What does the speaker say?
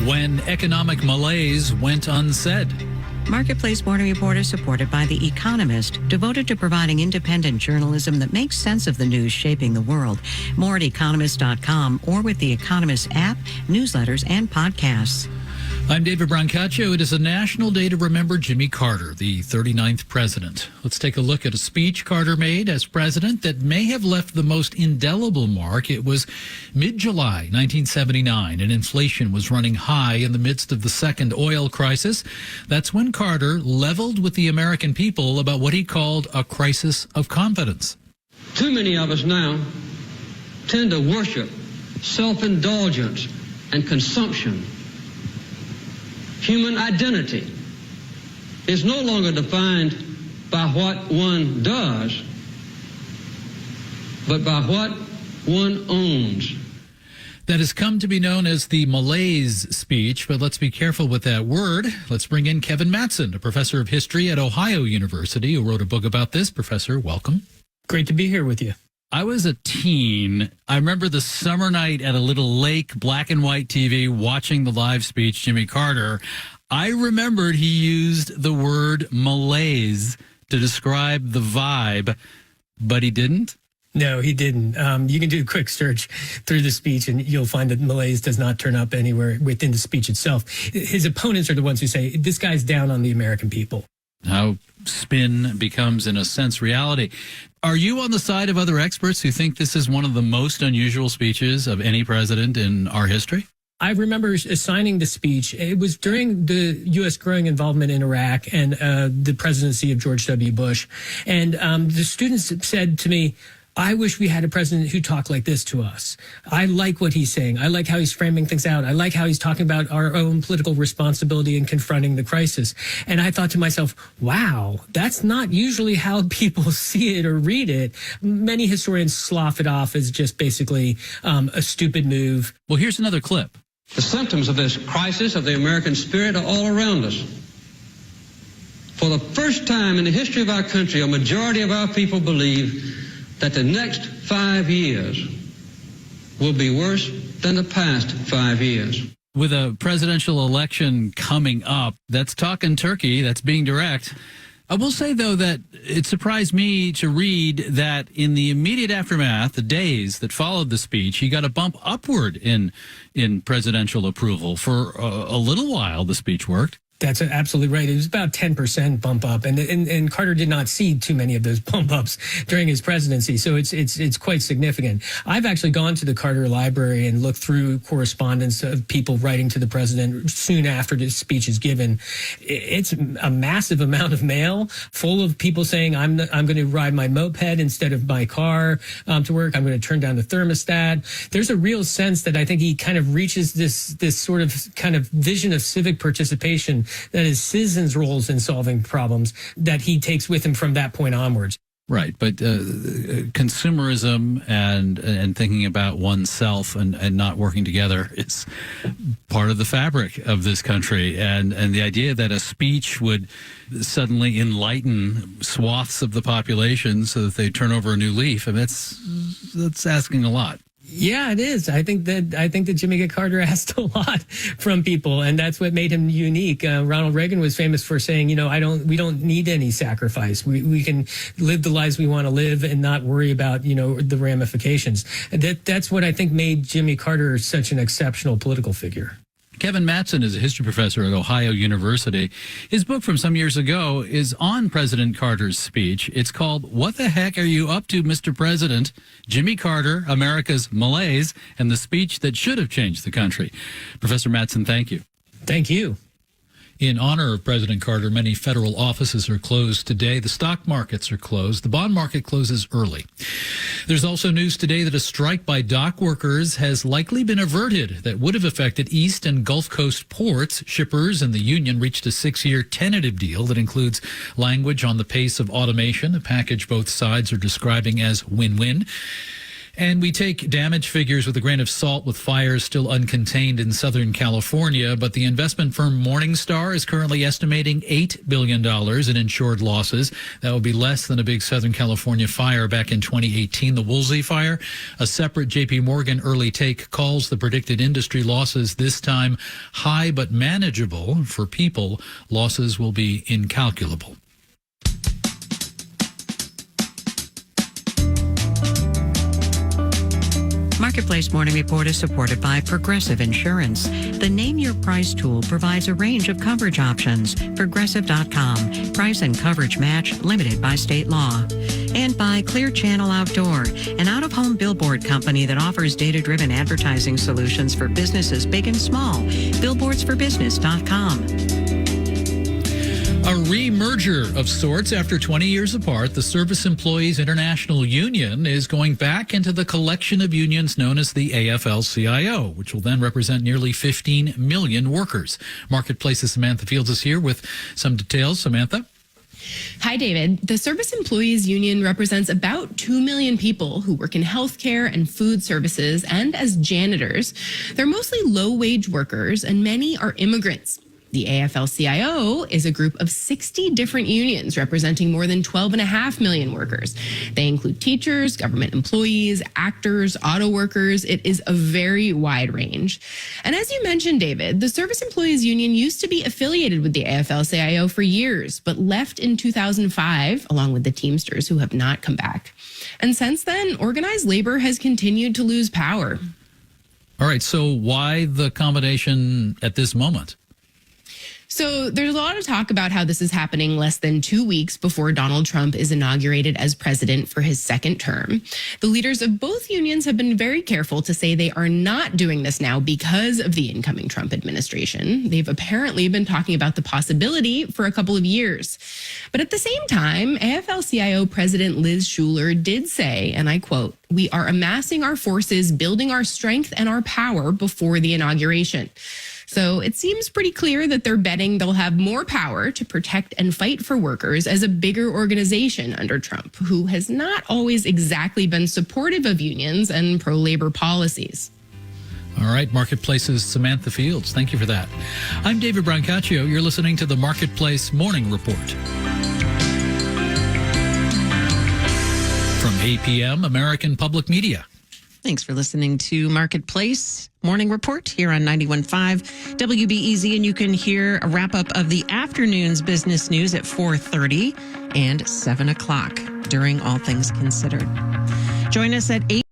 when economic malaise went unsaid. Marketplace Morning Report is supported by The Economist, devoted to providing independent journalism that makes sense of the news shaping the world. More at economist.com or with The Economist app, newsletters, and podcasts. I'm David Brancaccio. It is a national day to remember Jimmy Carter, the 39th president. Let's take a look at a speech Carter made as president that may have left the most indelible mark. It was mid-July 1979, and inflation was running high in the midst of the second oil crisis. That's when Carter leveled with the American people about what he called a crisis of confidence. Too many of us now tend to worship self-indulgence and consumption. Human identity is no longer defined by what one does, but by what one owns. That has come to be known as the malaise speech, but let's be careful with that word. Let's bring in Kevin Mattson, a professor of history at Ohio University, who wrote a book about this. Professor, welcome. Great to be here with you. I was a teen. I remember the summer night at a little lake, black and white TV, watching the live speech, Jimmy Carter. I remembered he used the word malaise to describe the vibe, but he didn't. No, he didn't. You can do a quick search through the speech and you'll find that malaise does not turn up anywhere within the speech itself. His opponents are the ones who say, this guy's down on the American people. How spin becomes, in a sense, reality. Are you on the side of other experts who think this is one of the most unusual speeches of any president in our history? I remember assigning the speech. It was during the U.S. growing involvement in Iraq and the presidency of George W. Bush. And the students said to me, I wish we had a president who talked like this to us. I like what he's saying. I like how he's framing things out. I like how he's talking about our own political responsibility in confronting the crisis. And I thought to myself, wow, that's not usually how people see it or read it. Many historians slough it off as just basically a stupid move. Well, here's another clip. The symptoms of this crisis of the American spirit are all around us. For the first time in the history of our country, a majority of our people believe that the next 5 years will be worse than the past 5 years. With a presidential election coming up, that's talking turkey, that's being direct. I will say, though, that it surprised me to read that in the immediate aftermath, the days that followed the speech, he got a bump upward in presidential approval. For a little while, the speech worked. That's absolutely right. It was about 10% bump up, and Carter did not see too many of those bump ups during his presidency. So it's quite significant. I've actually gone to the Carter Library and looked through correspondence of people writing to the president soon after the speech is given. It's a massive amount of mail full of people saying, I'm going to ride my moped instead of my car to work. I'm going to turn down the thermostat. There's a real sense that I think he kind of reaches this sort of kind of vision of civic participation that is citizens' roles in solving problems that he takes with him from that point onwards. Right, but consumerism and thinking about oneself and not working together is part of the fabric of this country. And the idea that a speech would suddenly enlighten swaths of the population so that they turn over a new leaf, and that's asking a lot. Yeah, it is. I think that Jimmy Carter asked a lot from people, and that's what made him unique. Ronald Reagan was famous for saying, we don't need any sacrifice. We can live the lives we want to live and not worry about, the ramifications. That's what I think made Jimmy Carter such an exceptional political figure. Kevin Mattson is a history professor at Ohio University. His book from some years ago is on President Carter's speech. It's called What the Heck Are You Up to, Mr. President? Jimmy Carter, America's Malaise, and the Speech That Should Have Changed the Country. Professor Mattson, thank you. Thank you. In honor of President Carter, many federal offices are closed today. The stock markets are closed. The bond market closes early. There's also news today that a strike by dock workers has likely been averted that would have affected East and Gulf Coast ports. Shippers and the union reached a 6-year tentative deal that includes language on the pace of automation, a package both sides are describing as win-win. And we take damage figures with a grain of salt with fires still uncontained in Southern California, but the investment firm Morningstar is currently estimating $8 billion in insured losses. That would be less than a big Southern California fire back in 2018, the Woolsey fire. A separate J.P. Morgan early take calls the predicted industry losses this time high but manageable. For people, losses will be incalculable. Marketplace Morning Report is supported by Progressive Insurance. The Name Your Price tool provides a range of coverage options. Progressive.com. Price and coverage match limited by state law. And by Clear Channel Outdoor, an out-of-home billboard company that offers data-driven advertising solutions for businesses big and small. Billboardsforbusiness.com. A re-merger of sorts after 20 years apart. The Service Employees International Union is going back into the collection of unions known as the AFL-CIO, which will then represent nearly 15 million workers. Marketplace's Samantha Fields is here with some details. Samantha? Hi, David. The Service Employees Union represents about 2 million people who work in healthcare and food services and as janitors. They're mostly low-wage workers, and many are immigrants. The AFL-CIO is a group of 60 different unions representing more than 12.5 million workers. They include teachers, government employees, actors, auto workers. It is a very wide range. And as you mentioned, David, the Service Employees Union used to be affiliated with the AFL-CIO for years, but left in 2005, along with the Teamsters, who have not come back. And since then, organized labor has continued to lose power. All right, so why the combination at this moment? So there's a lot of talk about how this is happening less than 2 weeks before Donald Trump is inaugurated as president for his second term. The leaders of both unions have been very careful to say they are not doing this now because of the incoming Trump administration. They've apparently been talking about the possibility for a couple of years. But at the same time, AFL-CIO President Liz Shuler did say, and I quote, "We are amassing our forces, building our strength and our power before the inauguration." So it seems pretty clear that they're betting they'll have more power to protect and fight for workers as a bigger organization under Trump, who has not always exactly been supportive of unions and pro-labor policies. All right, Marketplace's Samantha Fields. Thank you for that. I'm David Brancaccio. You're listening to the Marketplace Morning Report. From APM, American Public Media. Thanks for listening to Marketplace Morning Report here on 91.5 WBEZ. And you can hear a wrap-up of the afternoon's business news at 4:30 and 7 o'clock during All Things Considered. Join us at 8.